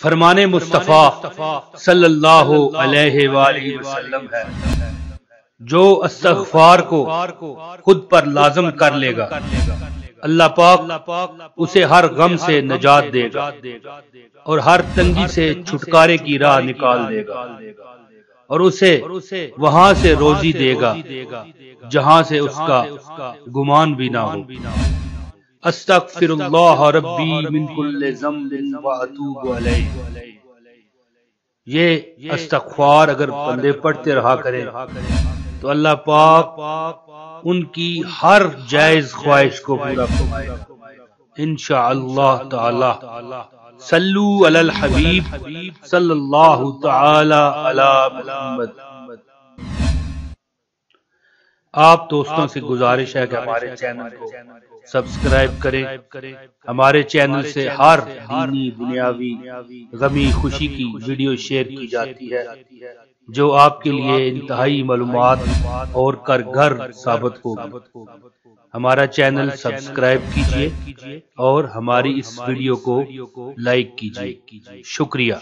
فرمان مصطفیٰ صلی اللہ علیہ وآلہ وسلم ہے، جو استغفار کو خود پر لازم کر لے گا اللہ پاک اسے ہر غم سے نجات دے گا اور ہر تنگی سے چھٹکارے کی راہ نکال دے گا، اور اسے وہاں سے روزی دے گا جہاں سے اس کا گمان بھی نہ ہو۔ استغفر اللہ ربی من کل ذنب واتوب الیہ۔ یہ استغفار اگر بندے پڑھتے رہا کریں تو اللہ پاک ان کی ہر جائز خواہش کو پورا فرمائے گا انشاءاللہ تعالی۔ صلو علی الحبیب صلی اللہ تعالی علی محمد۔ آپ دوستوں سے گزارش ہے کہ ہمارے چینل کو سبسکرائب کریں۔ ہمارے چینل سے ہر دینی، دنیاوی، غمی، خوشی کی ویڈیو شیئر کی جاتی ہے جو آپ کے لیے انتہائی معلومات اور کارگر ثابت ہوگی۔ ہمارا چینل سبسکرائب کیجیے اور ہماری اس ویڈیو کو لائک کیجیے۔ شکریہ۔